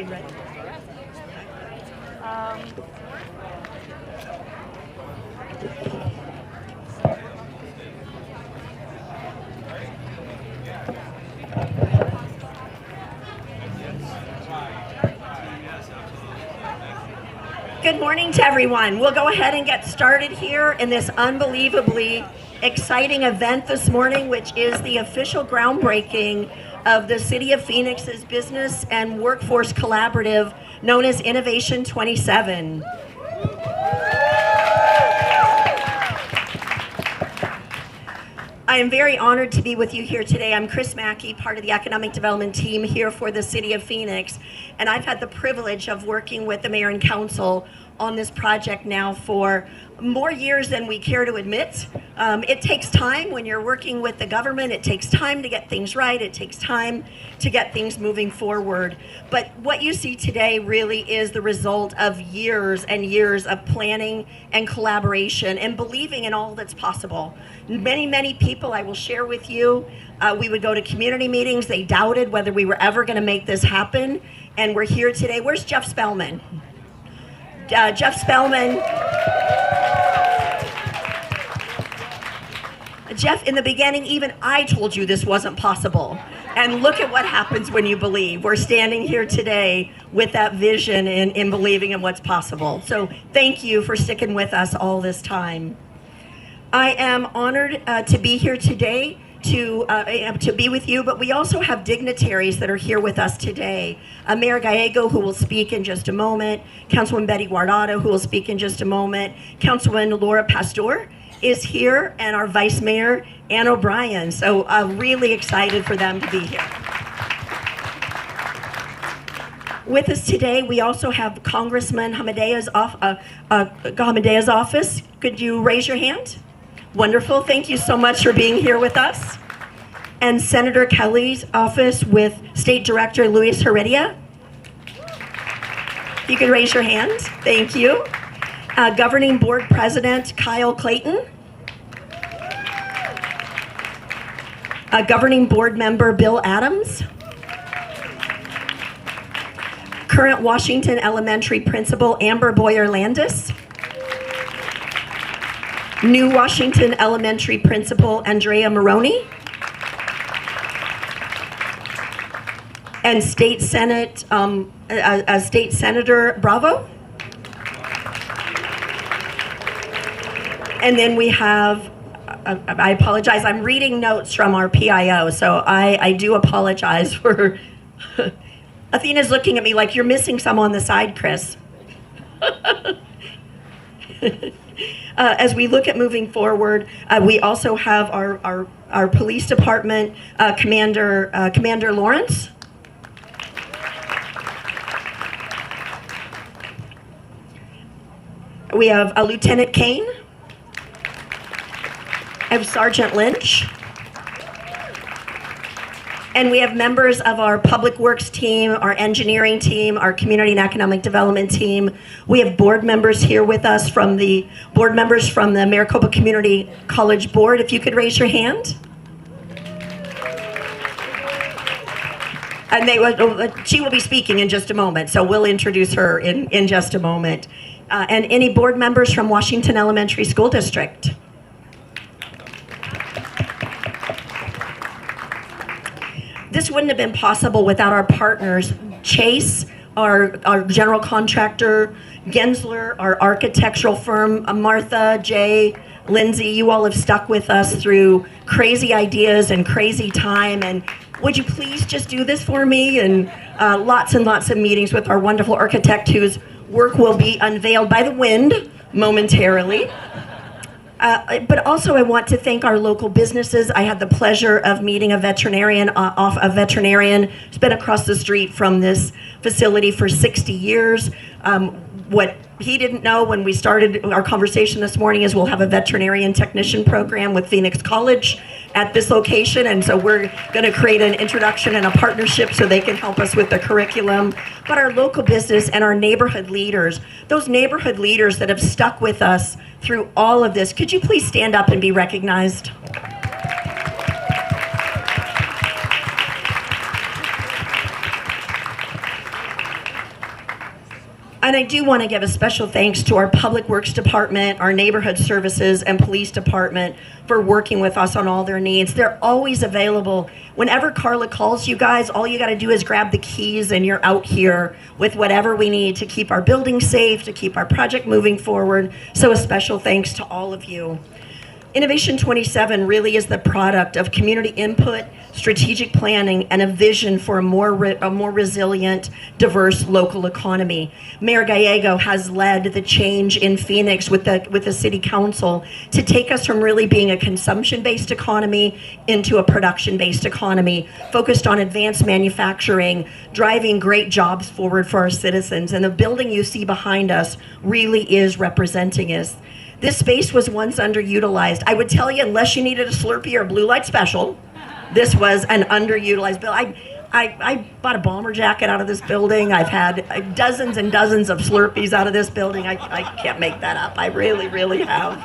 getting ready. Good morning to everyone. We'll go ahead and get started here in this unbelievably exciting event this morning, which is the official groundbreaking of the City of Phoenix's Business and Workforce Collaborative known as Innovation 27. I am very honored to be with you here today. I'm Chris Mackey, part of the economic development team here for the City of Phoenix, and I've had the privilege of working with the mayor and council on this project now for more years than we care to admit. It takes time when you're working with the government. It takes time to get things right. It takes time to get things moving forward. But what you see today really is the result of years and years of planning and collaboration and believing in all that's possible. Many people, I will share with you, we would go to community meetings. They doubted whether we were ever going to make this happen. And we're here today. Where's Jeff Spellman? Jeff Spellman. Jeff, in the beginning, even I told you this wasn't possible. And look at what happens when you believe. We're standing here today with that vision and in believing in what's possible. So thank you for sticking with us all this time. I am honored to be here today to be with you, but we also have dignitaries that are here with us today. Mayor Gallego, who will speak in just a moment, Councilwoman Betty Guardado, who will speak in just a moment, Councilwoman Laura Pastor is here, and our Vice Mayor, Ann O'Brien. So really excited for them to be here. With us today, we also have Congressman Hamadea's office. Could you raise your hand? Wonderful. Thank you so much for being here with us. And Senator Kelly's office with State Director Luis Heredia. You can raise your hand. Thank you. Governing Board President Kyle Clayton. Governing Board Member Bill Adams. Current Washington Elementary Principal Amber Boyer Landis. New Washington Elementary Principal Andrea Maroney. And State Senate, State Senator Bravo. And then we have, I apologize, I'm reading notes from our PIO, so I do apologize for, Athena's looking at me like you're missing some on the side, Chris. As we look at moving forward, we also have our police department, Commander Lawrence. We have Lieutenant Kane. I have Sergeant Lynch. And we have members of our public works team, our engineering team, our community and economic development team. We have board members here with us from the Maricopa Community College Board. If you could raise your hand. And she will be speaking in just a moment, so we'll introduce her in just a moment. And any board members from Washington Elementary School District. This wouldn't have been possible without our partners, Chase, our general contractor, Gensler, our architectural firm, Martha, Jay, Lindsay. You all have stuck with us through crazy ideas and crazy time. And would you please just do this for me? And lots and lots of meetings with our wonderful architect whose work will be unveiled by the wind momentarily. But also I want to thank our local businesses. I had the pleasure of meeting a veterinarian who's been across the street from this facility for 60 years. What he didn't know when we started our conversation this morning is we'll have a veterinarian technician program with Phoenix College at this location, and so we're going to create an introduction and a partnership so they can help us with the curriculum. But our local business and our neighborhood leaders, those neighborhood leaders that have stuck with us through all of this, could you please stand up and be recognized? And I do want to give a special thanks to our Public Works Department, our Neighborhood Services and Police Department for working with us on all their needs. They're always available. Whenever Carla calls you guys, all you got to do is grab the keys and you're out here with whatever we need to keep our building safe, to keep our project moving forward. So a special thanks to all of you. Innovation 27 really is the product of community input, strategic planning, and a vision for a more resilient, diverse local economy. Mayor Gallego has led the change in Phoenix with the City Council to take us from really being a consumption-based economy into a production-based economy, focused on advanced manufacturing, driving great jobs forward for our citizens. And the building you see behind us really is representing us. This space was once underutilized. I would tell you, unless you needed a Slurpee or a Blue Light Special, this was an underutilized building. I bought a bomber jacket out of this building. I've had dozens and dozens of Slurpees out of this building. I can't make that up. I really, really have.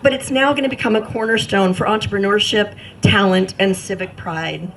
But it's now going to become a cornerstone for entrepreneurship, talent, and civic pride.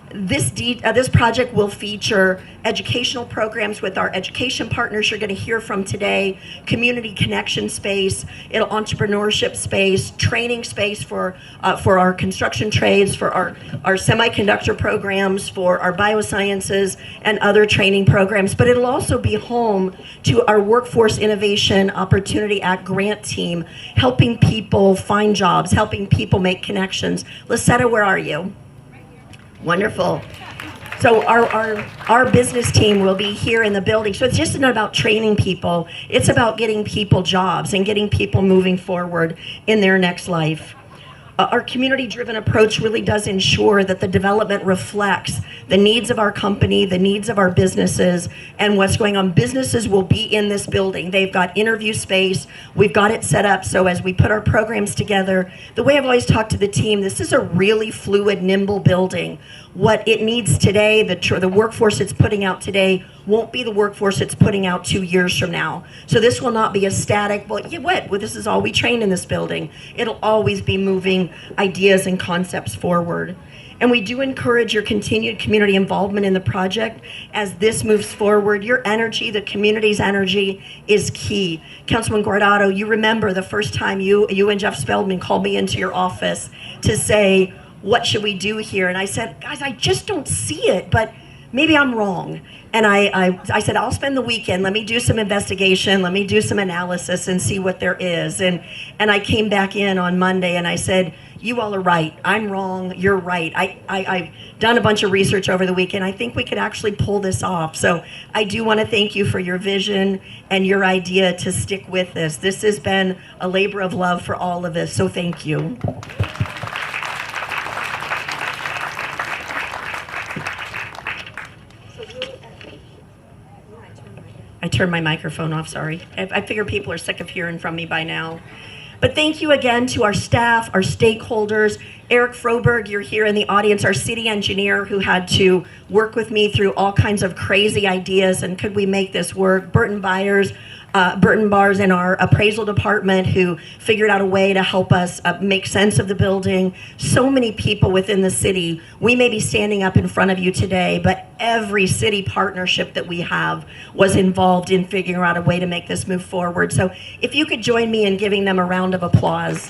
This project will feature educational programs with our education partners you're going to hear from today, community connection space, entrepreneurship space, training space for our construction trades, for our semiconductor programs, for our biosciences and other training programs. But it'll also be home to our Workforce Innovation Opportunity Act grant team, helping people find jobs, helping people make connections. Lisetta, where are you? Wonderful. So our business team will be here in the building. So it's just not about training people. It's about getting people jobs and getting people moving forward in their next life. Our community-driven approach really does ensure that the development reflects the needs of our company, the needs of our businesses, and what's going on. Businesses will be in this building. They've got interview space. We've got it set up so as we put our programs together, the way I've always talked to the team, this is a really fluid, nimble building. What it needs today, the workforce it's putting out today, won't be the workforce it's putting out 2 years from now. So this will not be a static, well, this is all we train in this building. It'll always be moving ideas and concepts forward. And we do encourage your continued community involvement in the project as this moves forward. Your energy, the community's energy, is key. Councilwoman Guardado, you remember the first time you and Jeff Speldman called me into your office to say, what should we do here? And I said, guys, I just don't see it, but maybe I'm wrong. And I said, I'll spend the weekend. Let me do some investigation. Let me do some analysis and see what there is. And I came back in on Monday and I said, you all are right. I'm wrong. You're right. I've done a bunch of research over the weekend. I think we could actually pull this off. So I do want to thank you for your vision and your idea to stick with this. This has been a labor of love for all of us. So thank you. I turned my microphone off, sorry. I figure people are sick of hearing from me by now. But thank you again to our staff, our stakeholders. Eric Froberg, you're here in the audience, our city engineer who had to work with me through all kinds of crazy ideas and could we make this work. Burton Bars in our appraisal department who figured out a way to help us make sense of the building. So many people within the city. We may be standing up in front of you today, but every city partnership that we have was involved in figuring out a way to make this move forward. So if you could join me in giving them a round of applause.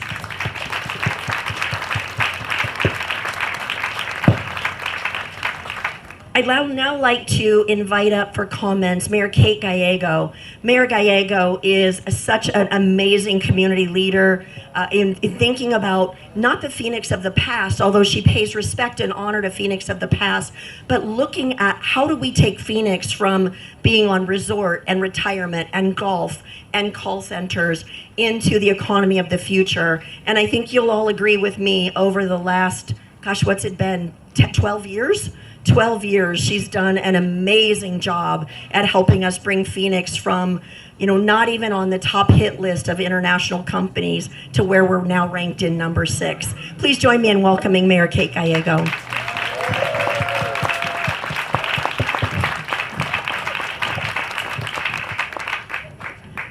I'd now like to invite up for comments Mayor Kate Gallego. Mayor Gallego is such an amazing community leader in thinking about not the Phoenix of the past, although she pays respect and honor to Phoenix of the past, but looking at how do we take Phoenix from being on resort and retirement and golf and call centers into the economy of the future. And I think you'll all agree with me over the last, gosh, what's it been, 12 years? 12 years, she's done an amazing job at helping us bring Phoenix from, not even on the top hit list of international companies to where we're now ranked in number 6. Please join me in welcoming Mayor Kate Gallego.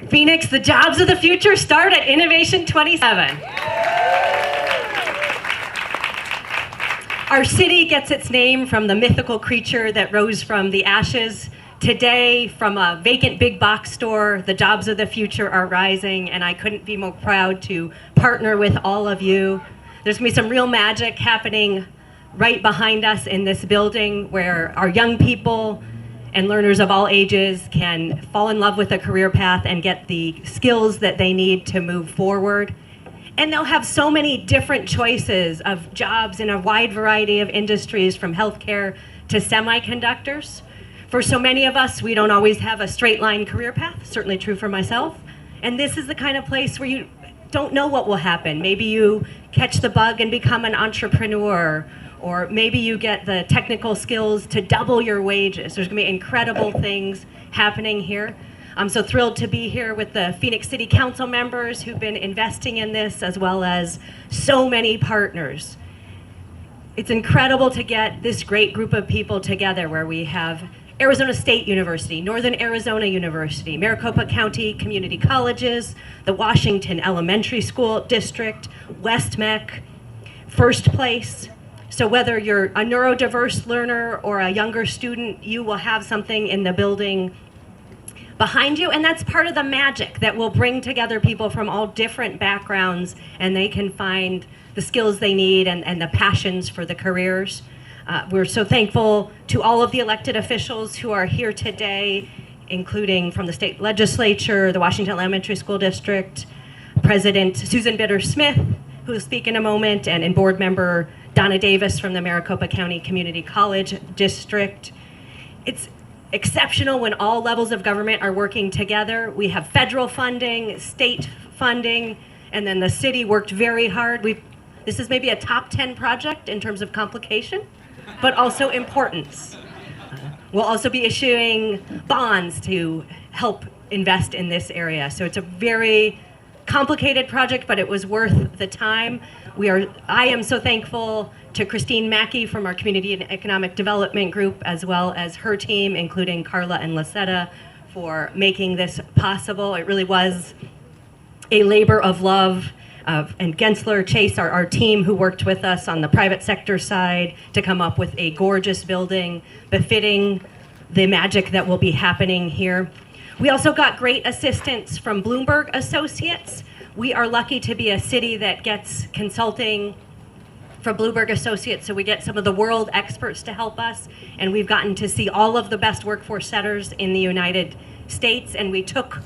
Phoenix, the jobs of the future start at Innovation 27. Our city gets its name from the mythical creature that rose from the ashes Today, from a vacant big box store, the jobs of the future are rising, and I couldn't be more proud to partner with all of you. There's gonna be some real magic happening right behind us in this building where our young people and learners of all ages can fall in love with a career path and get the skills that they need to move forward. And they'll have so many different choices of jobs in a wide variety of industries, from healthcare to semiconductors. For so many of us, we don't always have a straight line career path, certainly true for myself. And this is the kind of place where you don't know what will happen. Maybe you catch the bug and become an entrepreneur, or maybe you get the technical skills to double your wages. There's gonna be incredible things happening here. I'm so thrilled to be here with the Phoenix City Council members who've been investing in this, as well as so many partners. It's incredible to get this great group of people together, where we have Arizona State University, Northern Arizona University, Maricopa County Community Colleges, the Washington Elementary School District, West Mech, First Place. So whether you're a neurodiverse learner or a younger student, you will have something in the building behind you, and that's part of the magic that will bring together people from all different backgrounds, and they can find the skills they need and the passions for the careers. We're so thankful to all of the elected officials who are here today, including from the state legislature, the Washington Elementary School District, President Susan Bitter-Smith, who will speak in a moment, and board member Donna Davis from the Maricopa County Community College District. It's exceptional when all levels of government are working together. We have federal funding, state funding, and then the city worked very hard. This is maybe a top 10 project in terms of complication, but also importance. We'll also be issuing bonds to help invest in this area. So it's a very complicated project, but it was worth the time. I am so thankful to Christine Mackey from our Community and Economic Development Group, as well as her team, including Carla and Lisetta, for making this possible. It really was a labor of love. And Gensler, Chase, our team who worked with us on the private sector side to come up with a gorgeous building befitting the magic that will be happening here. We also got great assistance from Bloomberg Associates. We are lucky to be a city that gets consulting from Bloomberg Associates, so we get some of the world experts to help us, and we've gotten to see all of the best workforce setters in the United States, and we took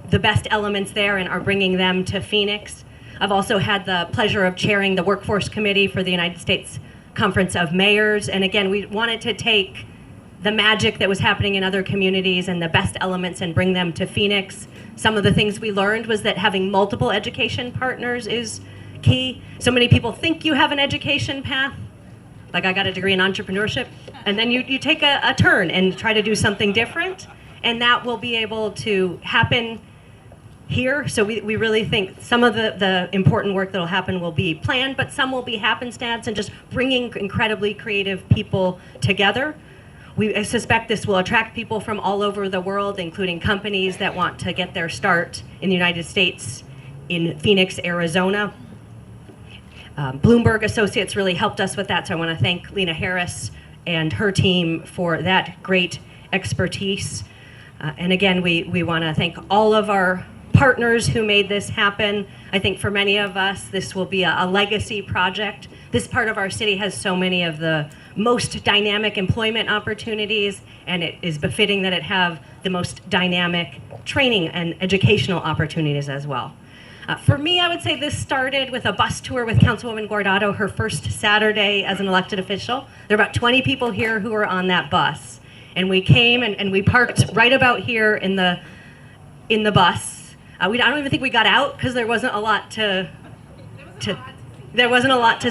the best elements there and are bringing them to Phoenix. I've also had the pleasure of chairing the Workforce Committee for the United States Conference of Mayors. And again, we wanted to take the magic that was happening in other communities and the best elements and bring them to Phoenix. Some of the things we learned was that having multiple education partners is key. So many people think you have an education path, like I got a degree in entrepreneurship, and then you take a turn and try to do something different, and that will be able to happen here. So we really think some of the important work that will happen will be planned, but some will be happenstance and just bringing incredibly creative people together. I suspect this will attract people from all over the world, including companies that want to get their start in the United States in Phoenix, Arizona. Bloomberg Associates really helped us with that, so I want to thank Lena Harris and her team for that great expertise. And again, we want to thank all of our partners who made this happen. I think for many of us, this will be a legacy project. This part of our city has so many of the most dynamic employment opportunities, and it is befitting that it have the most dynamic training and educational opportunities as well. For me, I would say this started with a bus tour with Councilwoman Guardado, her first Saturday as an elected official. There are about 20 people here who were on that bus. And we came and we parked right about here in the bus. I don't even think we got out because there wasn't a lot to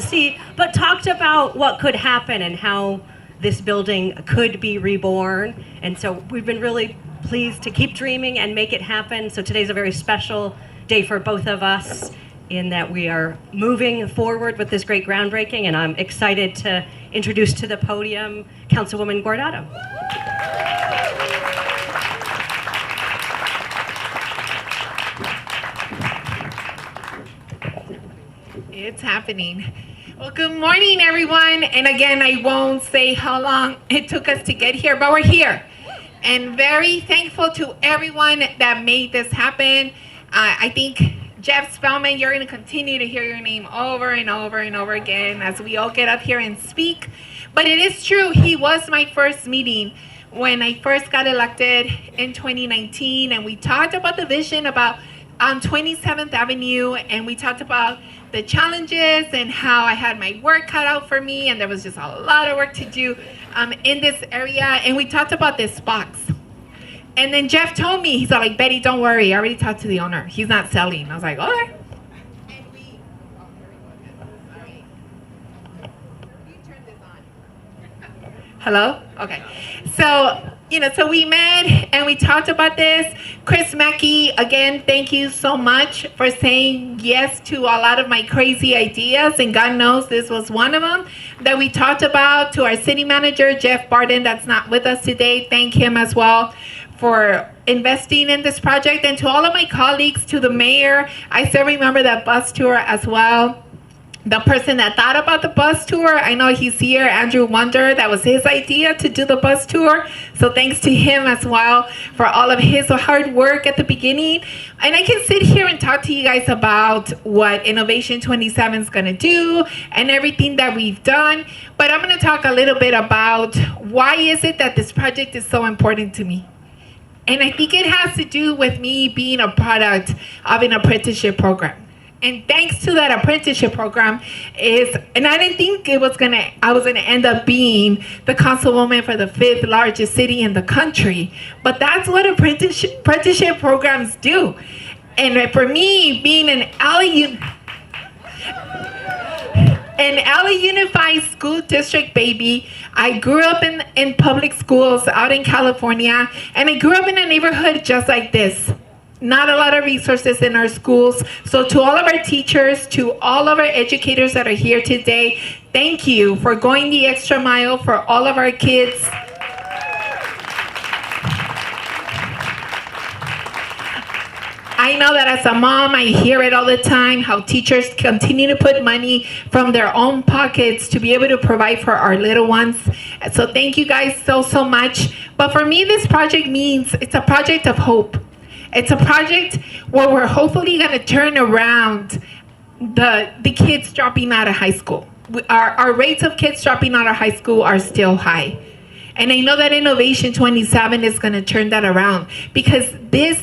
see, but talked about what could happen and how this building could be reborn. And so we've been really pleased to keep dreaming and make it happen. So today's a very special day for both of us in that we are moving forward with this great groundbreaking, and I'm excited to introduce to the podium Councilwoman Guardado. It's happening. Well, good morning, everyone. And again, I won't say how long it took us to get here, but we're here. and very thankful to everyone that made this happen. I think Jeff Spellman, you're going to continue to hear your name over and over and over again as we all get up here and speak. But it is true, he was my first meeting when I first got elected in 2019, and we talked about the vision about on 27th Avenue, and we talked about the challenges and how I had my work cut out for me, and there was just a lot of work to do in this area. And we talked about this box. And then Jeff told me, he's like, Betty, don't worry, I already talked to the owner. He's not selling. I was like, okay. And we, sorry. You turn this on. Hello? Okay. So, so we met and we talked about this. Chris Mackey, again, thank you so much for saying yes to a lot of my crazy ideas. And God knows this was one of them that we talked about. To our city manager, Jeff Barden, that's not with us today. Thank him as well for investing in this project. And to all of my colleagues, to the mayor, I still remember that bus tour as well. The person that thought about the bus tour, I know he's here, Andrew Wonder, that was his idea to do the bus tour. So thanks to him as well for all of his hard work at the beginning. And I can sit here and talk to you guys about what Innovation 27 is going to do and everything that we've done. But I'm going to talk a little bit about why is it that this project is so important to me. And I think it has to do with me being a product of an apprenticeship program. And thanks to that apprenticeship program and I didn't think I was gonna end up being the councilwoman for the 5th largest city in the country. But that's what apprenticeship programs do. And for me, being an LA Unified School District baby, I grew up in public schools out in California, and I grew up in a neighborhood just like this. Not a lot of resources in our schools. So to all of our teachers, to all of our educators that are here today, thank you for going the extra mile for all of our kids. I know that as a mom, I hear it all the time, how teachers continue to put money from their own pockets to be able to provide for our little ones. So thank you guys so much. But for me, this project means it's a project of hope. It's a project where we're hopefully going to turn around the kids dropping out of high school. Our rates of kids dropping out of high school are still high. And I know that Innovation 27 is going to turn that around, because this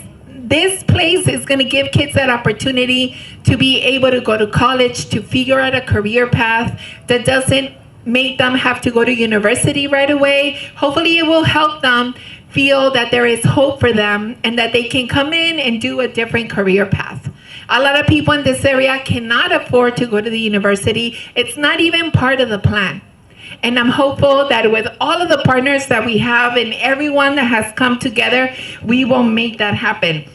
place is going to give kids that opportunity to be able to go to college, to figure out a career path that doesn't make them have to go to university right away. Hopefully it will help them feel that there is hope for them and that they can come in and do a different career path. A lot of people in this area cannot afford to go to the university. It's not even part of the plan. And I'm hopeful that with all of the partners that we have and everyone that has come together, we will make that happen.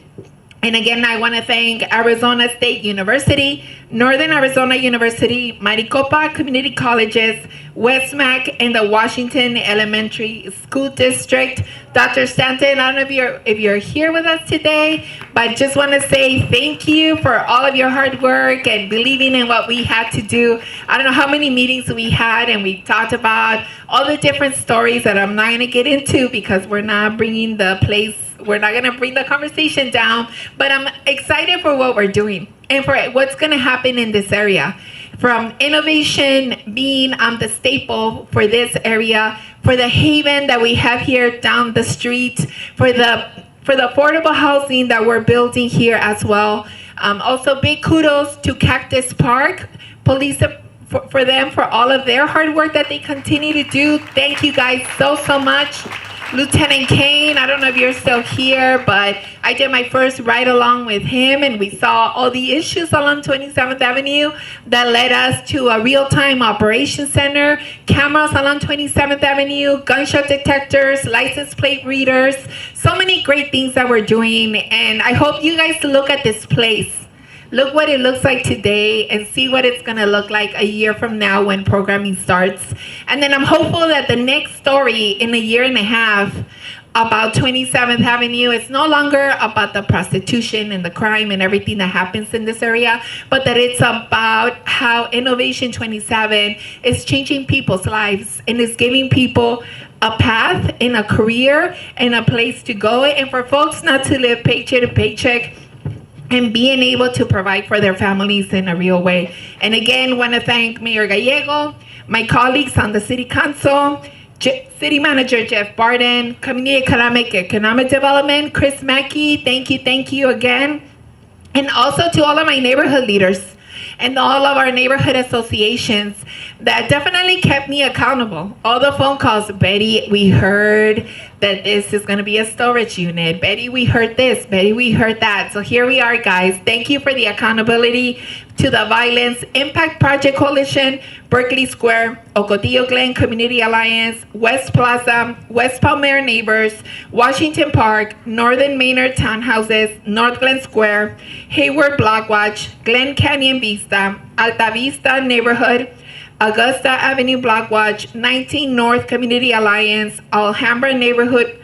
And again, I want to thank Arizona State University, Northern Arizona University, Maricopa Community Colleges, West Mac, and the Washington Elementary School District. Dr. Stanton, I don't know if you're here with us today, but just want to say thank you for all of your hard work and believing in what we had to do. I don't know how many meetings we had, and we talked about all the different stories that I'm not going to get into because we're not bringing the place. We're not going to bring the conversation down, but I'm excited for what we're doing and for what's going to happen in this area. From innovation being the staple for this area, for the haven that we have here down the street, for the affordable housing that we're building here as well. Also, big kudos to Cactus Park Police for them, for all of their hard work that they continue to do. Thank you guys so much. Lieutenant Kane, I don't know if you're still here, but I did my first ride along with him, and we saw all the issues along 27th Avenue that led us to a real-time operations center, cameras along 27th Avenue, gunshot detectors, license plate readers, so many great things that we're doing. And I hope you guys look at this place. Look what it looks like today and see what it's going to look like a year from now when programming starts. And then I'm hopeful that the next story in a year and a half about 27th Avenue. It's no longer about the prostitution and the crime and everything that happens in this area, but that it's about how Innovation 27 is changing people's lives and is giving people a path and a career and a place to go, and for folks not to live paycheck to paycheck and being able to provide for their families in a real way. And again, want to thank Mayor Gallego, my colleagues on the City Council, City Manager Jeff Barden, Community Economic Development, Chris Mackey, thank you again. And also to all of my neighborhood leaders and all of our neighborhood associations that definitely kept me accountable. All the phone calls, Betty, we heard that this is gonna be a storage unit. Betty, we heard this. Betty, we heard that. So here we are, guys. Thank you for the accountability to the Violence Impact Project Coalition, Berkeley Square, Ocotillo Glen Community Alliance, West Plaza, West Palmyra Neighbors, Washington Park, Northern Maynard Townhouses, North Glen Square, Hayward Blockwatch, Glen Canyon Vista, Alta Vista Neighborhood, Augusta Avenue Blockwatch, 19 North Community Alliance, Alhambra Neighborhood,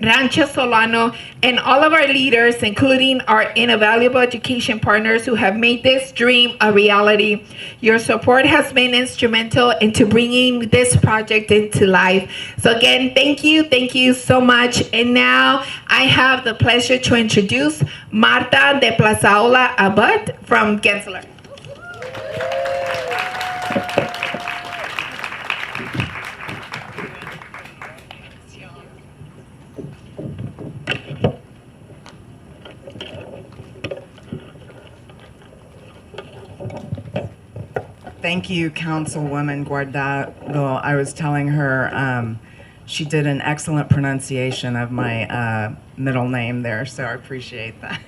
Rancho Solano, and all of our leaders, including our invaluable education partners who have made this dream a reality. Your support has been instrumental into bringing this project into life. So again, thank you so much. And now I have the pleasure to introduce Marta de Plazaola Abad from Gensler. Thank you, Councilwoman Guardado. I was telling her she did an excellent pronunciation of my middle name there, so I appreciate that.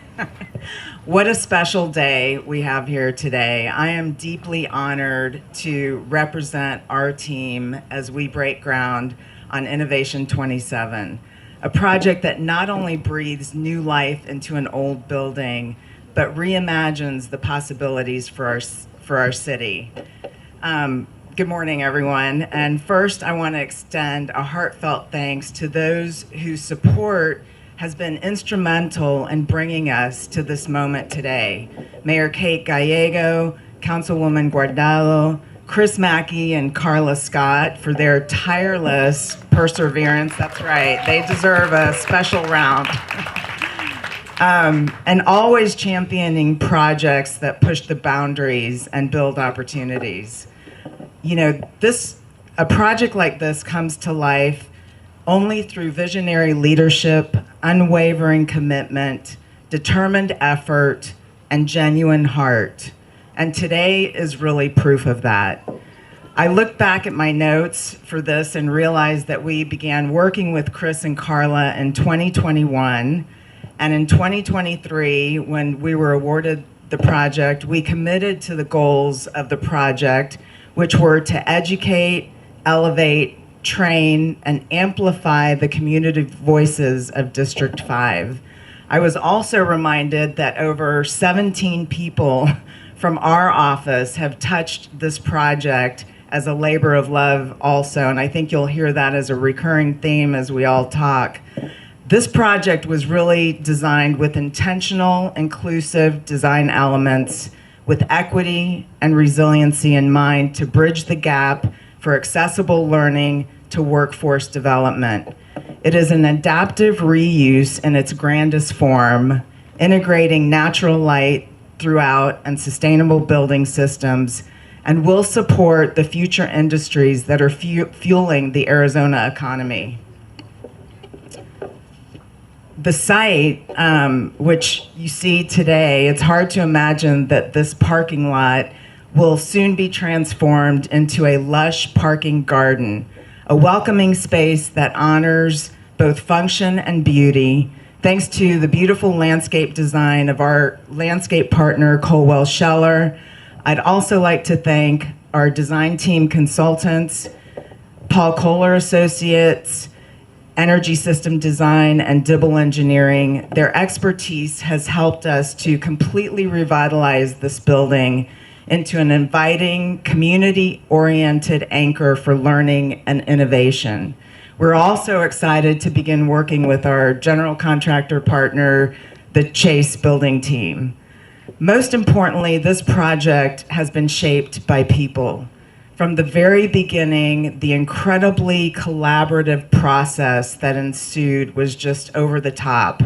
What a special day we have here today. I am deeply honored to represent our team as we break ground on Innovation 27, a project that not only breathes new life into an old building, but reimagines the possibilities for our city. Good morning, everyone. And first, I want to extend a heartfelt thanks to those whose support has been instrumental in bringing us to this moment today. Mayor Kate Gallego, Councilwoman Guardado, Chris Mackey, and Carla Scott for their tireless perseverance. That's right, they deserve a special round. And always championing projects that push the boundaries and build opportunities. You know, a project like this comes to life only through visionary leadership, unwavering commitment, determined effort, and genuine heart. And today is really proof of that. I look back at my notes for this and realized that we began working with Chris and Carla in 2021. And in 2023, when we were awarded the project, we committed to the goals of the project, which were to educate, elevate, train, and amplify the community voices of District 5. I was also reminded that over 17 people from our office have touched this project as a labor of love also, and I think you'll hear that as a recurring theme as we all talk. This project was really designed with intentional, inclusive design elements with equity and resiliency in mind to bridge the gap for accessible learning to workforce development. It is an adaptive reuse in its grandest form, integrating natural light throughout and sustainable building systems, and will support the future industries that are fueling the Arizona economy. The site, which you see today, it's hard to imagine that this parking lot will soon be transformed into a lush parking garden, a welcoming space that honors both function and beauty, thanks to the beautiful landscape design of our landscape partner, Colwell Scheller. I'd also like to thank our design team consultants, Paul Kohler Associates, Energy System Design, and Dibble Engineering. Their expertise has helped us to completely revitalize this building into an inviting, community-oriented anchor for learning and innovation. We're also excited to begin working with our general contractor partner, the Chase Building team. Most importantly, this project has been shaped by people. From the very beginning, the incredibly collaborative process that ensued was just over the top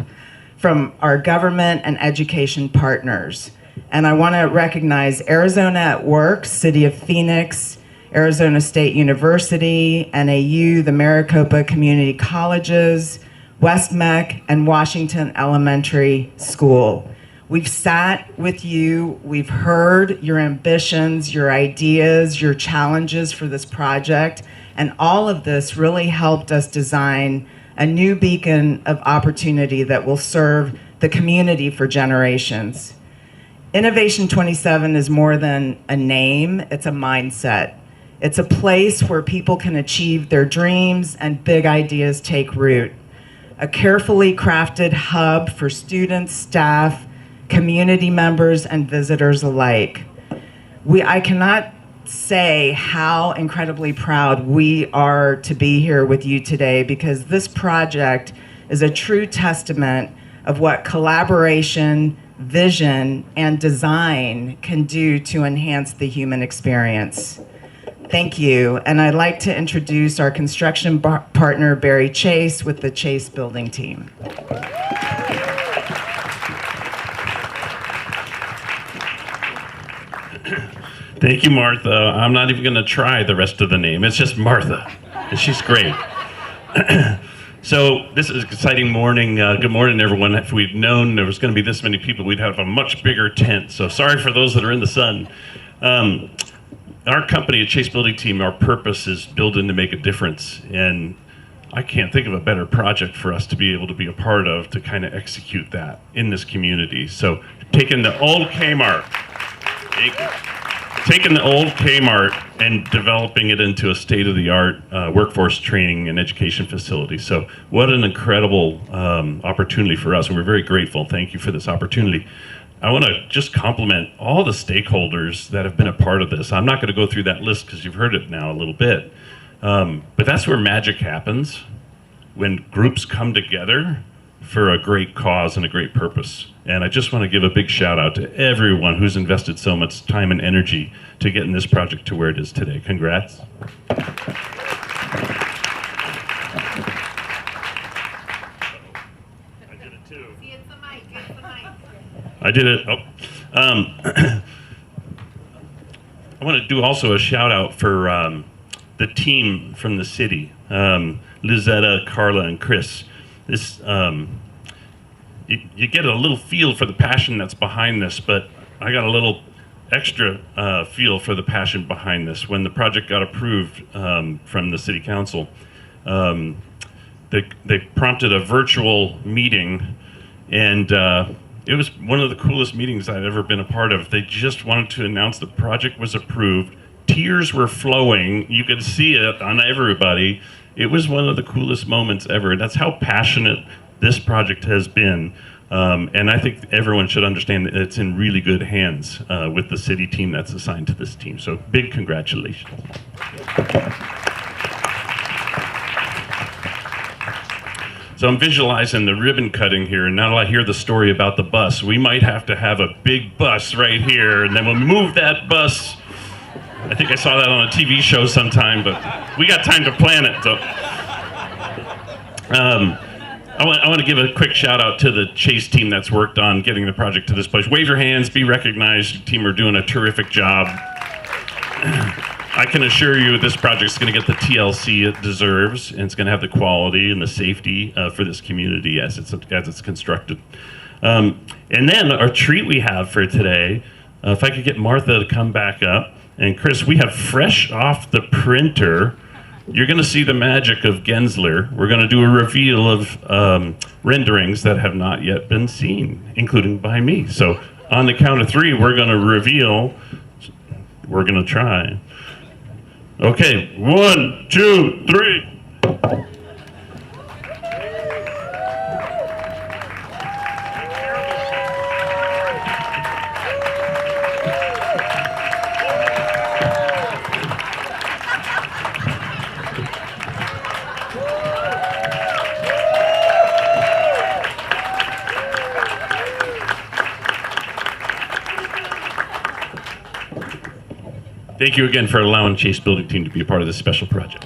from our government and education partners. And I want to recognize Arizona at Work, City of Phoenix, Arizona State University, NAU, the Maricopa Community Colleges, West Meck, and Washington Elementary School. We've sat with you, we've heard your ambitions, your ideas, your challenges for this project, and all of this really helped us design a new beacon of opportunity that will serve the community for generations. Innovation 27 is more than a name, it's a mindset. It's a place where people can achieve their dreams and big ideas take root. A carefully crafted hub for students, staff, community members, and visitors alike. I cannot say how incredibly proud we are to be here with you today, because this project is a true testament of what collaboration, vision, and design can do to enhance the human experience. Thank you, and I'd like to introduce our construction partner, Barry Chase, with the Chase Building team. Thank you, Martha. I'm not even going to try the rest of the name. It's just Martha, and she's great. So this is an exciting morning. Good morning, everyone. If we'd known there was going to be this many people, we'd have a much bigger tent. So sorry for those that are in the sun. Our company, at Chase Building Team, our purpose is building to make a difference. And I can't think of a better project for us to be able to be a part of to kind of execute that in this community. So taking the old Kmart, and developing it into a state-of-the-art workforce training and education facility. So what an incredible opportunity for us, and we're very grateful. Thank you for this opportunity. I want to just compliment all the stakeholders that have been a part of this. I'm not going to go through that list because you've heard it now a little bit. But that's where magic happens, when groups come together for a great cause and a great purpose. And I just want to give a big shout out to everyone who's invested so much time and energy to getting this project to where it is today. Congrats. I did it too. It's the mic, it's the mic. I did it. Oh. I want to do also a shout out for the team from the city, Lizetta, Carla, and Chris. This, you get a little feel for the passion that's behind this, but I got a little extra feel for the passion behind this. When the project got approved from the city council, they prompted a virtual meeting, and it was one of the coolest meetings I'd ever been a part of. They just wanted to announce the project was approved. Tears were flowing. You could see it on everybody. It was one of the coolest moments ever. That's how passionate this project has been. And I think everyone should understand that it's in really good hands with the city team that's assigned to this team. So big congratulations. So I'm visualizing the ribbon cutting here, and now I hear the story about the bus. We might have to have a big bus right here, and then we'll move that bus. I think I saw that on a TV show sometime, but we got time to plan it. So, I want to give a quick shout out to the Chase team that's worked on getting the project to this place. Wave your hands, be recognized. Your team are doing a terrific job. I can assure you this project's going to get the TLC it deserves, and it's going to have the quality and the safety for this community as it's constructed. And then our treat we have for today, if I could get Martha to come back up. And Chris, we have fresh off the printer, you're going to see the magic of Gensler. We're going to do a reveal of renderings that have not yet been seen, including by me. So on the count of three, we're going to reveal. We're going to try. Okay, 1, 2, 3. Thank you again for allowing Chase Building Team to be a part of this special project.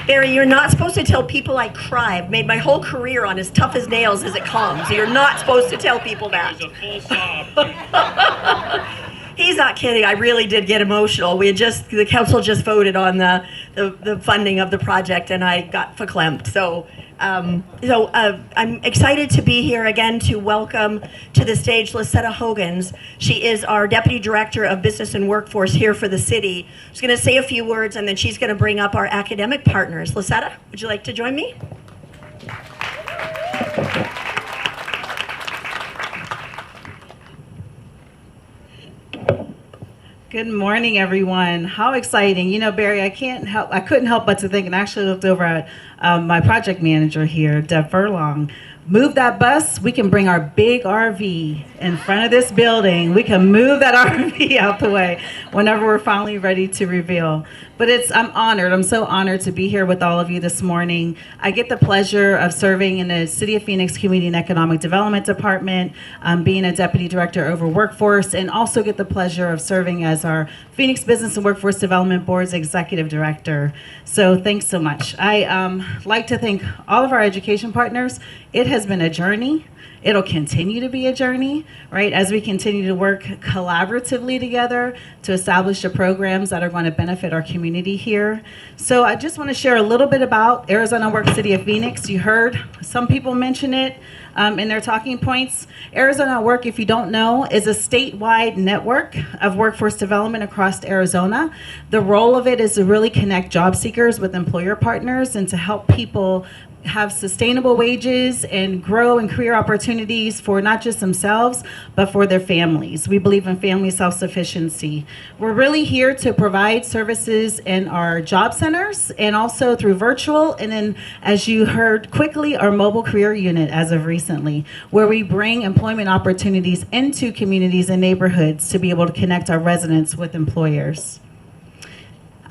Barry, you're not supposed to tell people I cry. I've made my whole career on as tough as nails as it comes. You're not supposed to tell people that. He's not kidding. I really did get emotional. The council just voted on the funding of the project, and I got verklempt. So I'm excited to be here again to welcome to the stage Lisetta Hogans. She is our Deputy Director of Business and Workforce here for the city. She's going to say a few words, and then she's going to bring up our academic partners. Lisetta, would you like to join me? Good morning, everyone. How exciting. You know, Barry, I couldn't help but to think, and I actually looked over at my project manager here, Deb Furlong. Move that bus, we can bring our big RV in front of this building. We can move that RV out the way whenever we're finally ready to reveal. But I'm honored. I'm so honored to be here with all of you this morning. I get the pleasure of serving in the City of Phoenix Community and Economic Development Department, being a Deputy Director over Workforce, and also get the pleasure of serving as our Phoenix Business and Workforce Development Board's Executive Director. So thanks so much. I like to thank all of our education partners. It has been a journey. It'll continue to be a journey, right, as we continue to work collaboratively together to establish the programs that are going to benefit our community here. So I just want to share a little bit about Arizona Work City of Phoenix. You heard some people mention it in their talking points. Arizona Work, if you don't know, is a statewide network of workforce development across Arizona. The role of it is to really connect job seekers with employer partners and to help people have sustainable wages and grow in career opportunities for not just themselves, but for their families. We believe in family self-sufficiency. We're really here to provide services in our job centers and also through virtual, and then, as you heard quickly, our mobile career unit as of recently, where we bring employment opportunities into communities and neighborhoods to be able to connect our residents with employers.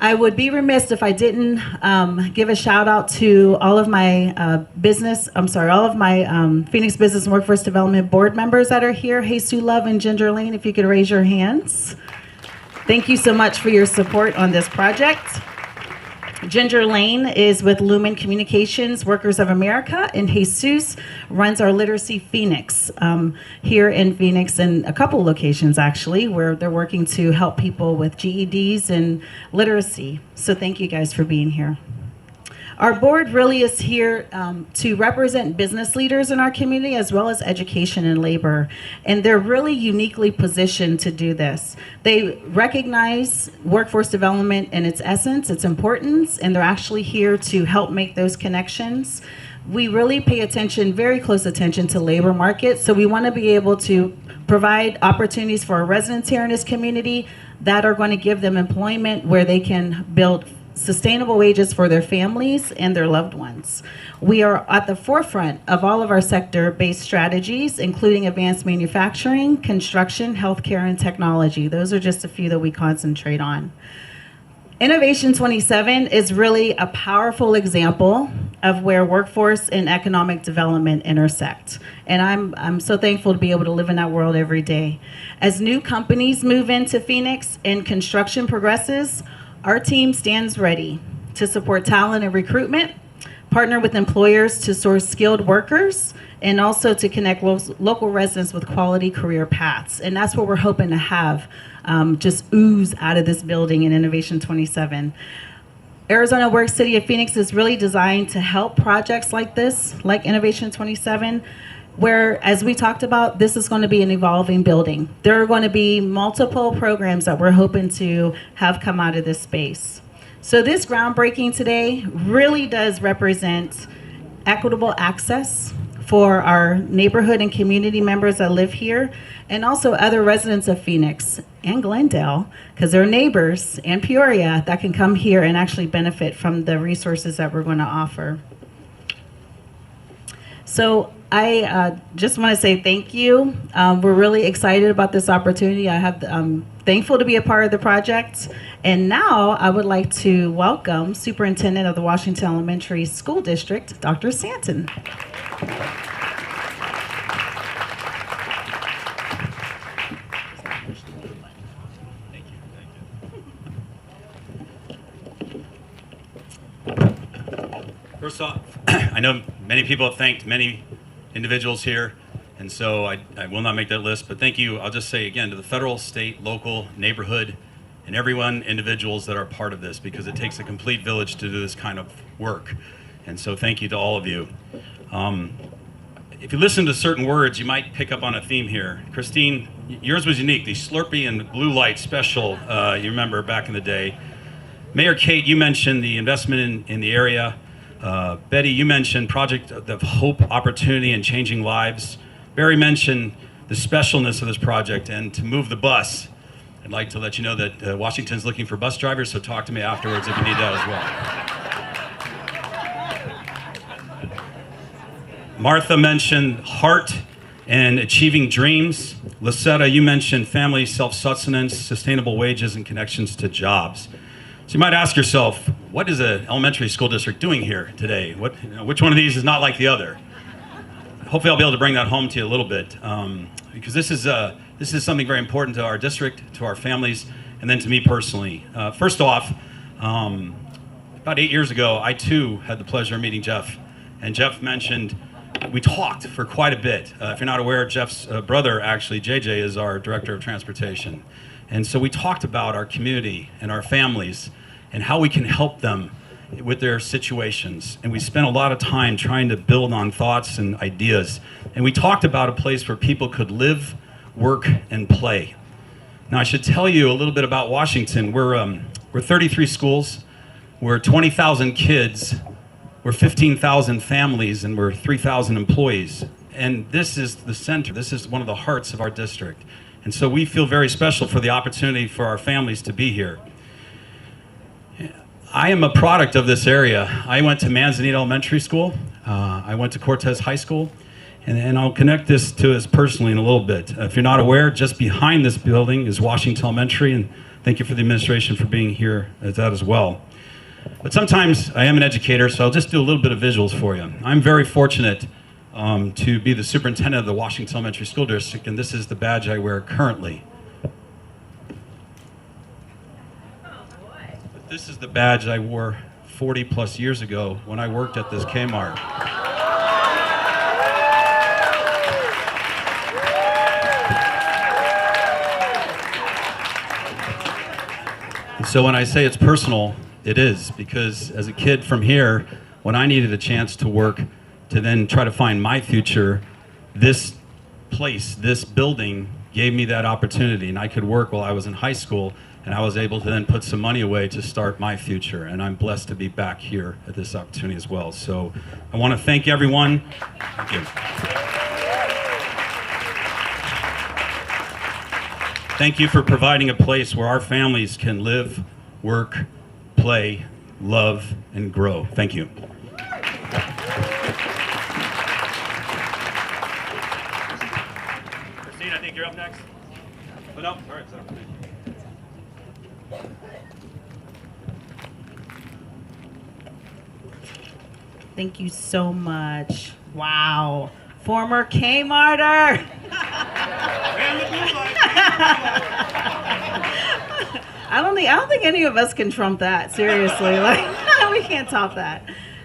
I would be remiss if I didn't give a shout out to all of my Phoenix Business and Workforce Development Board members that are here. Hey, Sue Love and Ginger Lane, if you could raise your hands. Thank you so much for your support on this project. Ginger Lane is with Lumen Communications, Workers of America, and Jesus runs our Literacy Phoenix here in Phoenix, and a couple locations actually, where they're working to help people with GEDs and literacy. So thank you guys for being here. Our board really is here to represent business leaders in our community as well as education and labor. And they're really uniquely positioned to do this. They recognize workforce development in its essence, its importance, and they're actually here to help make those connections. We really pay attention, very close attention to labor markets. So we want to be able to provide opportunities for our residents here in this community that are going to give them employment where they can build sustainable wages for their families and their loved ones. We are at the forefront of all of our sector-based strategies, including advanced manufacturing, construction, healthcare, and technology. Those are just a few that we concentrate on. Innovation 27 is really a powerful example of where workforce and economic development intersect. And I'm so thankful to be able to live in that world every day. As new companies move into Phoenix and construction progresses, our team stands ready to support talent and recruitment, partner with employers to source skilled workers, and also to connect local residents with quality career paths. And that's what we're hoping to have just ooze out of this building in Innovation 27. Arizona Work City of Phoenix is really designed to help projects like this, like Innovation 27, where, as we talked about, this is going to be an evolving building. There are going to be multiple programs that we're hoping to have come out of this space. So this groundbreaking today really does represent equitable access for our neighborhood and community members that live here, and also other residents of Phoenix and Glendale, because they're neighbors, and Peoria, that can come here and actually benefit from the resources that we're going to offer. So I just want to say thank you. We're really excited about this opportunity. I'm thankful to be a part of the project. And now I would like to welcome Superintendent of the Washington Elementary School District, Dr. Stanton. First off, I know many people have thanked many individuals here, and so I will not make that list, but thank you. I'll just say again to the federal, state, local, neighborhood, and everyone, individuals that are part of this, because it takes a complete village to do this kind of work. And so thank you to all of you. If you listen to certain words, you might pick up on a theme here. Christine, yours was unique, the Slurpee and Blue Light special, you remember back in the day. Mayor Kate, you mentioned the investment in the area. Betty, you mentioned Project of Hope, Opportunity, and Changing Lives. Barry mentioned the specialness of this project, and to move the bus. I'd like to let you know that Washington's looking for bus drivers, so talk to me afterwards if you need that as well. Martha mentioned heart and achieving dreams. Lisetta, you mentioned family, self-sustenance, sustainable wages, and connections to jobs. So you might ask yourself, what is an elementary school district doing here today? Which one of these is not like the other? Hopefully I'll be able to bring that home to you a little bit, because this is something very important to our district, to our families, and then to me personally. First off, about 8 years ago, I too had the pleasure of meeting Jeff. And Jeff mentioned, we talked for quite a bit. If you're not aware, Jeff's brother, actually, JJ, is our director of transportation. And so we talked about our community and our families and how we can help them with their situations. And we spent a lot of time trying to build on thoughts and ideas. And we talked about a place where people could live, work, and play. Now, I should tell you a little bit about Washington. We're 33 schools, we're 20,000 kids, we're 15,000 families, and we're 3,000 employees. And this is the center. This is one of the hearts of our district. And so we feel very special for the opportunity for our families to be here. I am a product of this area. I went to Manzanita Elementary School. I went to Cortez High School. And I'll connect this to us personally in a little bit. If you're not aware, just behind this building is Washington Elementary, and thank you for the administration for being here at that as well. But sometimes I am an educator, so I'll just do a little bit of visuals for you. I'm very fortunate to be the superintendent of the Washington Elementary School District, and this is the badge I wear currently. But this is the badge I wore 40 plus years ago when I worked at this Kmart. And so when I say it's personal, it is, because as a kid from here, when I needed a chance to work to then try to find my future, this place, this building gave me that opportunity, and I could work while I was in high school, and I was able to then put some money away to start my future, and I'm blessed to be back here at this opportunity as well. So I want to thank everyone. Thank you. Thank you for providing a place where our families can live, work, play, love, and grow. Thank you. Christine, I think you're up next. Oh, no. All right, sorry. Thank you so much. Wow. Former Kmarter. I don't think any of us can trump that, seriously. Like, we can't top that.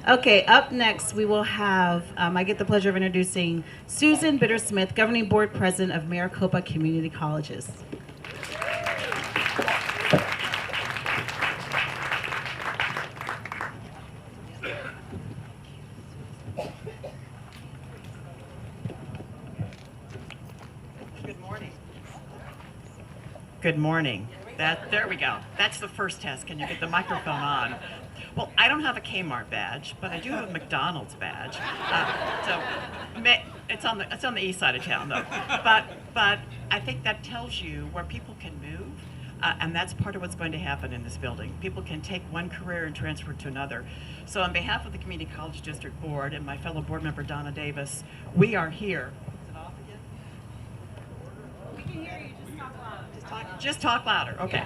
Okay, up next we will have, I get the pleasure of introducing Susan Bittersmith, Governing Board President of Maricopa Community Colleges. Good morning. There we go. That's the first test. Can you get the microphone on? Well, I don't have a Kmart badge, but I do have a McDonald's badge. It's on the east side of town, though. But I think that tells you where people can move, and that's part of what's going to happen in this building. People can take one career and transfer to another. So on behalf of the Community College District Board and my fellow board member Donna Davis, we are here. Is it off again? We can hear you. Just talk loud. Just talk. Just talk louder, okay.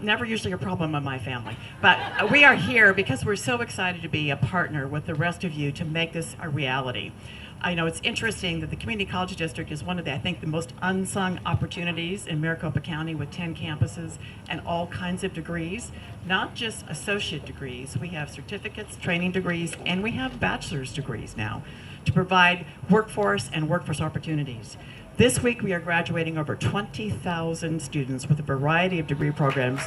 Never usually a problem in my family. But we are here because we're so excited to be a partner with the rest of you to make this a reality. I know it's interesting that the Community College District is one of the, I think, the most unsung opportunities in Maricopa County with 10 campuses and all kinds of degrees, not just associate degrees. We have certificates, training degrees, and we have bachelor's degrees now to provide workforce and workforce opportunities. This week we are graduating over 20,000 students with a variety of degree programs.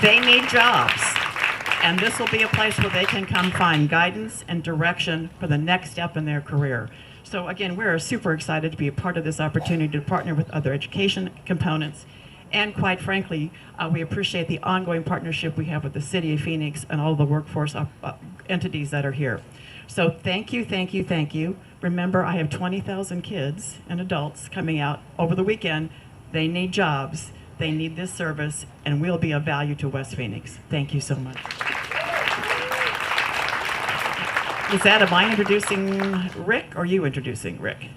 They need jobs. And this will be a place where they can come find guidance and direction for the next step in their career. So again, we're super excited to be a part of this opportunity to partner with other education components. And quite frankly, we appreciate the ongoing partnership we have with the City of Phoenix and all the workforce entities that are here. So thank you, thank you, thank you. Remember, I have 20,000 kids and adults coming out over the weekend. They need jobs. They need this service, and we'll be of value to West Phoenix. Thank you so much. Is that, am I introducing Rick, or you introducing Rick?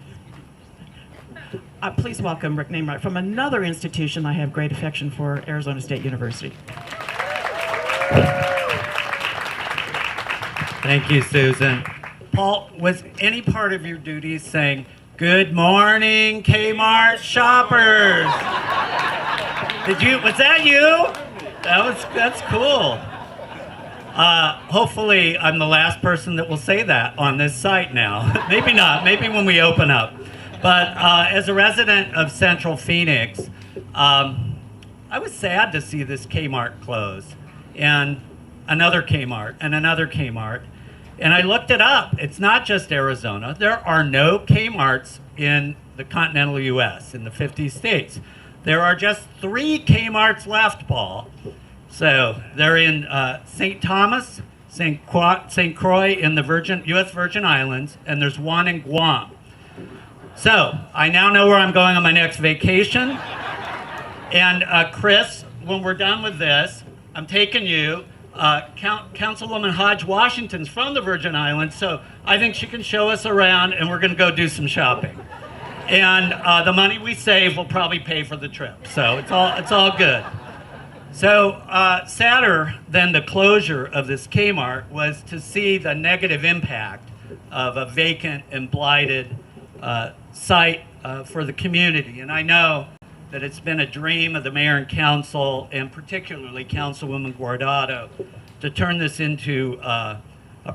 Please welcome Rick Nainwright from another institution I have great affection for, Arizona State University. Thank you, Susan. Paul, was any part of your duties saying, "Good morning, Kmart shoppers"? Was that you? That's cool. Hopefully I'm the last person that will say that on this site now. Maybe not, maybe when we open up. But as a resident of Central Phoenix, I was sad to see this Kmart close, and another Kmart, and another Kmart. And I looked it up. It's not just Arizona. There are no Kmarts in the continental U.S., in the 50 states. There are just 3 Kmarts left, Paul. So they're in St. Thomas, St. Croix in the U.S. Virgin Islands, and there's one in Guam. So I now know where I'm going on my next vacation. And Chris, when we're done with this, I'm taking you. Councilwoman Hodge Washington's from the Virgin Islands, so I think she can show us around, and we're going to go do some shopping. And the money we save will probably pay for the trip, so it's all good. So sadder than the closure of this Kmart was to see the negative impact of a vacant and blighted site for the community. And I know that it's been a dream of the mayor and council, and particularly Councilwoman Guardado, to turn this into a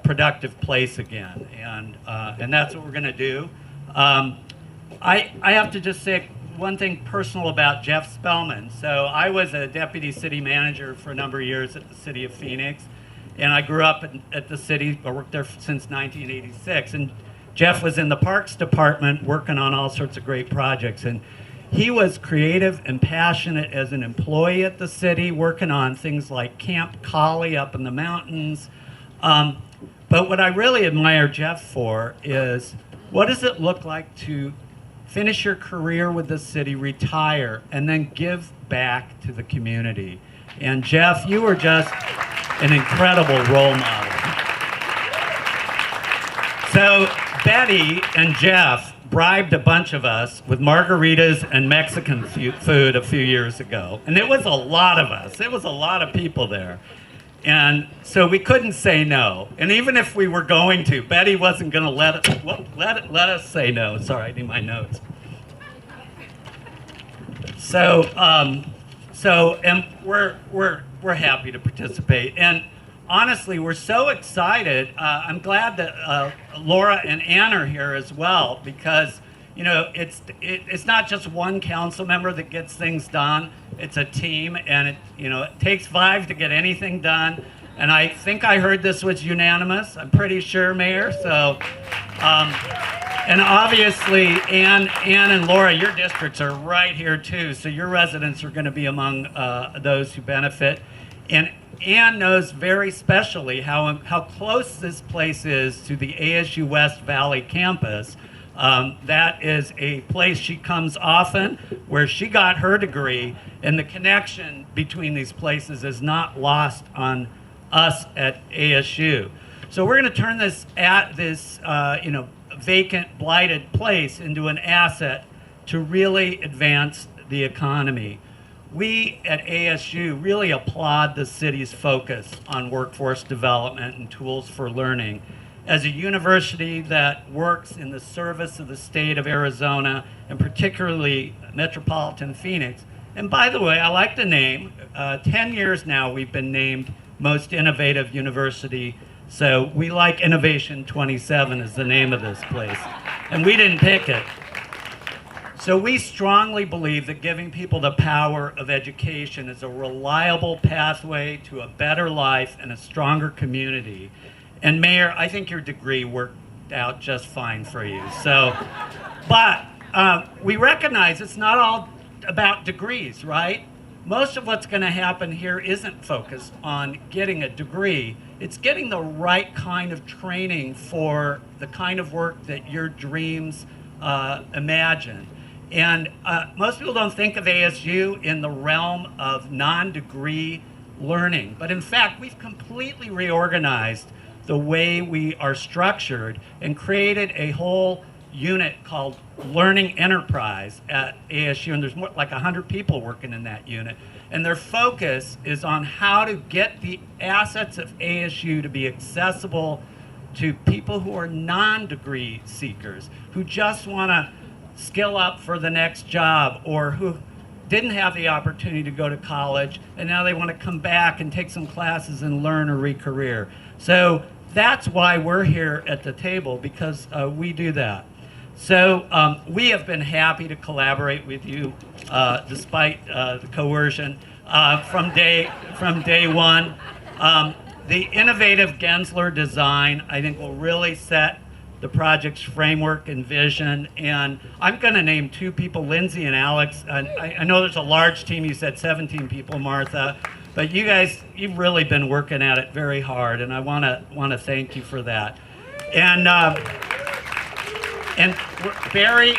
productive place again, and that's what we're going to do. I have to just say one thing personal about Jeff Spellman. So I was a deputy city manager for a number of years at the city of Phoenix, and I grew up at the city. I worked there since 1986, and Jeff was in the Parks Department working on all sorts of great projects, and he was creative and passionate as an employee at the city, working on things like Camp Collie up in the mountains. But what I really admire Jeff for is, what does it look like to finish your career with the city, retire, and then give back to the community? And Jeff, you were just an incredible role model. So Betty and Jeff bribed a bunch of us with margaritas and Mexican food a few years ago. And it was a lot of us. It was a lot of people there. And so we couldn't say no. And even if we were going to, Betty wasn't going to let us say no. Sorry, I need my notes. So and we're happy to participate. And honestly, we're so excited. I'm glad that Laura and Ann are here as well, because it's not just one council member that gets things done. It's a team, and it takes 5 to get anything done. And I think I heard this was unanimous. I'm pretty sure, Mayor. So, and obviously, Ann and Laura, your districts are right here too. So your residents are going to be among those who benefit. And Ann knows very specially how close this place is to the ASU West Valley campus. That is a place she comes often, where she got her degree, and the connection between these places is not lost on us at ASU. So we're going to turn this vacant, blighted place into an asset to really advance the economy. We at ASU really applaud the city's focus on workforce development and tools for learning. As a university that works in the service of the state of Arizona, and particularly metropolitan Phoenix, and by the way, I like the name, 10 years now we've been named Most Innovative University, so we like Innovation 27 is the name of this place, and we didn't pick it. So we strongly believe that giving people the power of education is a reliable pathway to a better life and a stronger community. And Mayor, I think your degree worked out just fine for you. So, but we recognize it's not all about degrees, right? Most of what's going to happen here isn't focused on getting a degree. It's getting the right kind of training for the kind of work that your dreams imagine. And most people don't think of ASU in the realm of non-degree learning. But in fact, we've completely reorganized the way we are structured and created a whole unit called Learning Enterprise at ASU. And there's more like 100 people working in that unit. And their focus is on how to get the assets of ASU to be accessible to people who are non-degree seekers, who just want to skill up for the next job, or who didn't have the opportunity to go to college and now they want to come back and take some classes and learn or re-career. So that's why we're here at the table, because we do that. So we have been happy to collaborate with you despite the coercion from day one. The innovative Gensler design, I think, will really set the project's framework and vision. And I'm going to name two people, Lindsay and Alex. I know there's a large team. You said 17 people, Martha. But you guys, you've really been working at it very hard, and I want to thank you for that. And Barry,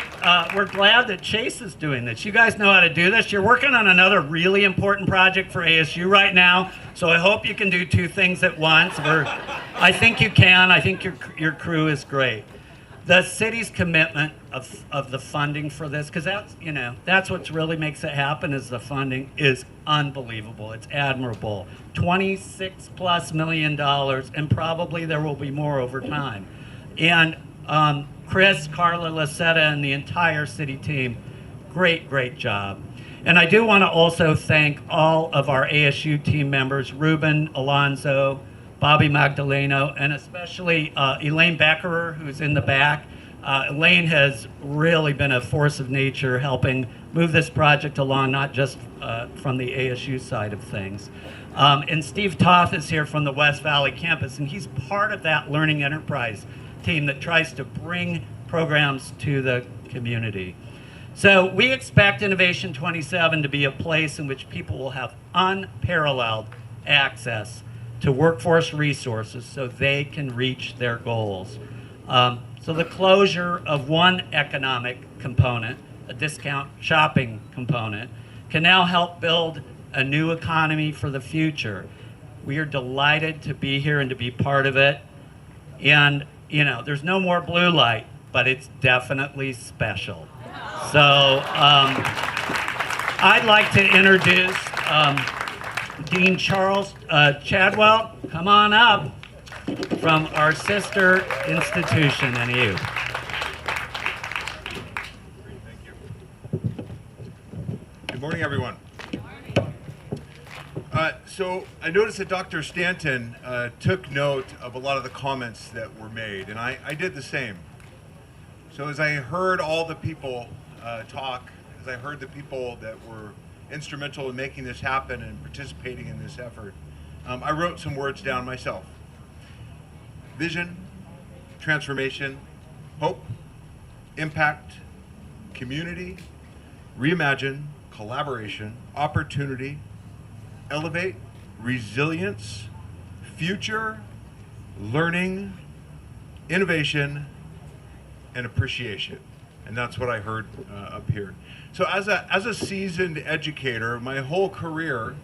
we're glad that Chase is doing this. You guys know how to do this. You're working on another really important project for ASU right now, so I hope you can do two things at once. I think you can. I think your crew is great. The city's commitment of the funding for this, because that's what really makes it happen, is the funding is unbelievable. It's admirable. $26+ million, and probably there will be more over time. And Chris, Carla, Lucetta, and the entire city team, great job. And I do want to also thank all of our ASU team members, Ruben, Alonzo, Bobby Magdaleno, and especially Elaine Beckerer, who's in the back. Elaine has really been a force of nature helping move this project along, not just from the ASU side of things. And Steve Toth is here from the West Valley campus, and he's part of that learning enterprise team that tries to bring programs to the community. So we expect Innovation 27 to be a place in which people will have unparalleled access to workforce resources so they can reach their goals. So the closure of one economic component, a discount shopping component, can now help build a new economy for the future. We are delighted to be here and to be part of it. And there's no more blue light, but it's definitely special. So I'd like to introduce Dean Charles Chadwell. Come on up, from our sister institution, NEU. Good morning, everyone. So I noticed that Dr. Stanton took note of a lot of the comments that were made, and I did the same. So as I heard all the people talk, as I heard the people that were instrumental in making this happen and participating in this effort, I wrote some words down myself. Vision, transformation, hope, impact, community, reimagine, collaboration, opportunity, elevate, resilience, future, learning, innovation, and appreciation. And that's what I heard up here. So as a seasoned educator, my whole career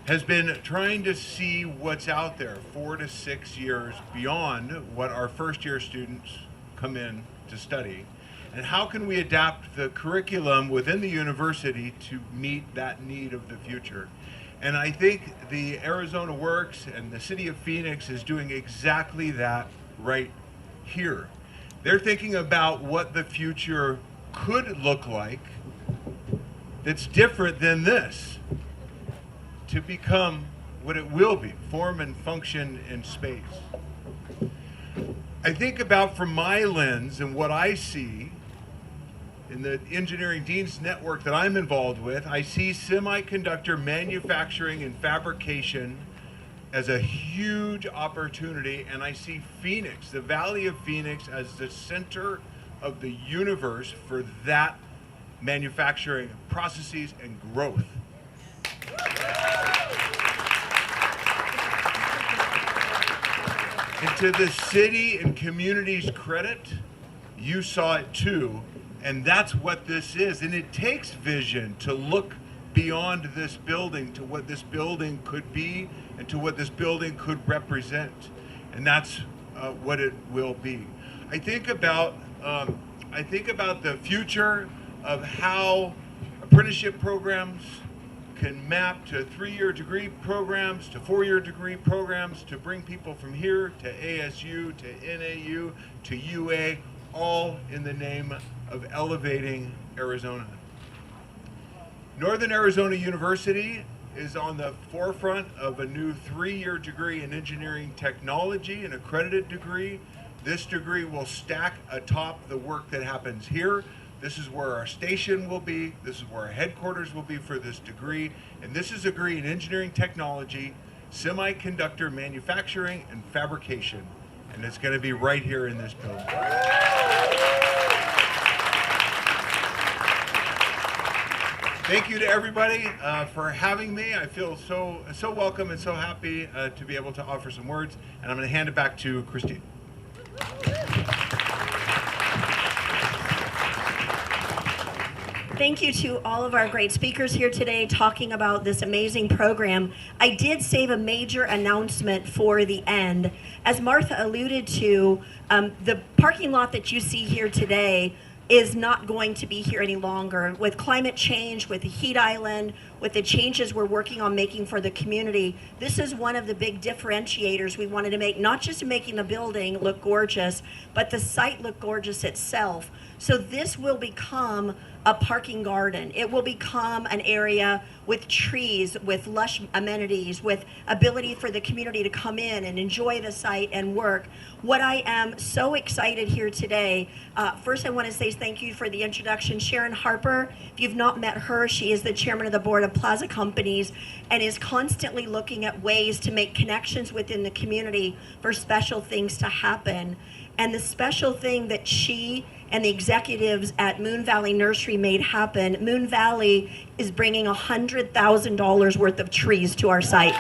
has been trying to see what's out there 4 to 6 years beyond what our first year students come in to study, And how can we adapt the curriculum within the university to meet that need of the future? And I think the Arizona Works and the city of Phoenix is doing exactly that right here. They're thinking about what the future could look like that's different than this to become what it will be, form and function in space. I think about from my lens and what I see in the engineering deans network that I'm involved with, I see semiconductor manufacturing and fabrication as a huge opportunity, and I see Phoenix, the Valley of Phoenix, as the center of the universe for that manufacturing processes and growth. And to the city and community's credit, you saw it too, and that's what this is. And it takes vision to look beyond this building to what this building could be and to what this building could represent. And that's what it will be. I think about the future of how apprenticeship programs can map to 3-year degree programs, to 4-year degree programs, to bring people from here to ASU, to NAU, to UA, all in the name of elevating Arizona. Northern Arizona University is on the forefront of a new 3-year degree in engineering technology, an accredited degree. This degree will stack atop the work that happens here. This is where our station will be. This is where our headquarters will be for this degree. And this is a degree in engineering technology, semiconductor manufacturing, and fabrication. And it's going to be right here in this building. Thank you to everybody for having me. I feel so welcome and so happy to be able to offer some words. And I'm going to hand it back to Christine. Thank you to all of our great speakers here today talking about this amazing program. I did save a major announcement for the end. As Martha alluded to, the parking lot that you see here today is not going to be here any longer. With climate change, with the heat island, with the changes we're working on making for the community, this is one of the big differentiators we wanted to make, not just making the building look gorgeous, but the site look gorgeous itself. So this will become a parking garden. It will become an area with trees, with lush amenities, with ability for the community to come in and enjoy the site and work. What I am so excited here today, first I want to say thank you for the introduction. Sharon Harper, if you've not met her, she is the chairman of the board of Plaza Companies and is constantly looking at ways to make connections within the community for special things to happen. And the special thing that she and the executives at Moon Valley Nursery made happen, Moon Valley is bringing $100,000 worth of trees to our site.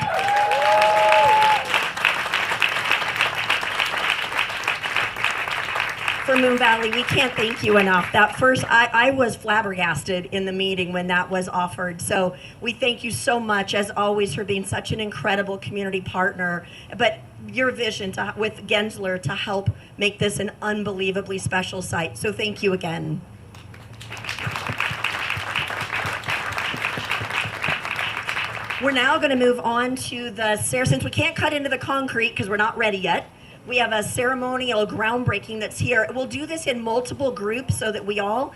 For Moon Valley, we can't thank you enough. That first, I was flabbergasted in the meeting when that was offered. So we thank you so much, as always, for being such an incredible community partner. But your vision with Gensler to help make this an unbelievably special site. So thank you again. We're now going to move on to since we can't cut into the concrete because we're not ready yet, we have a ceremonial groundbreaking that's here. We'll do this in multiple groups so that we all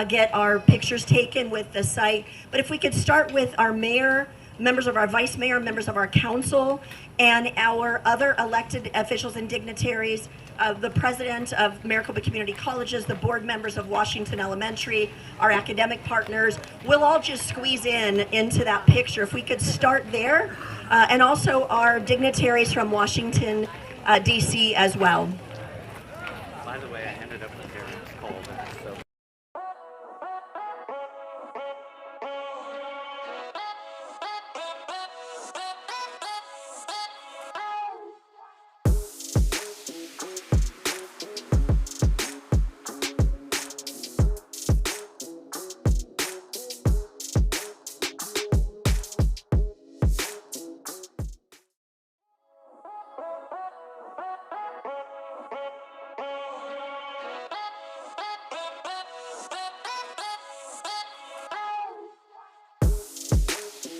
get our pictures taken with the site. But if we could start with our mayor, members of our vice mayor, members of our council, and our other elected officials and dignitaries, the president of Maricopa Community Colleges, the board members of Washington Elementary, our academic partners. We'll all just squeeze into that picture. If we could start there, and also our dignitaries from Washington, D.C. as well.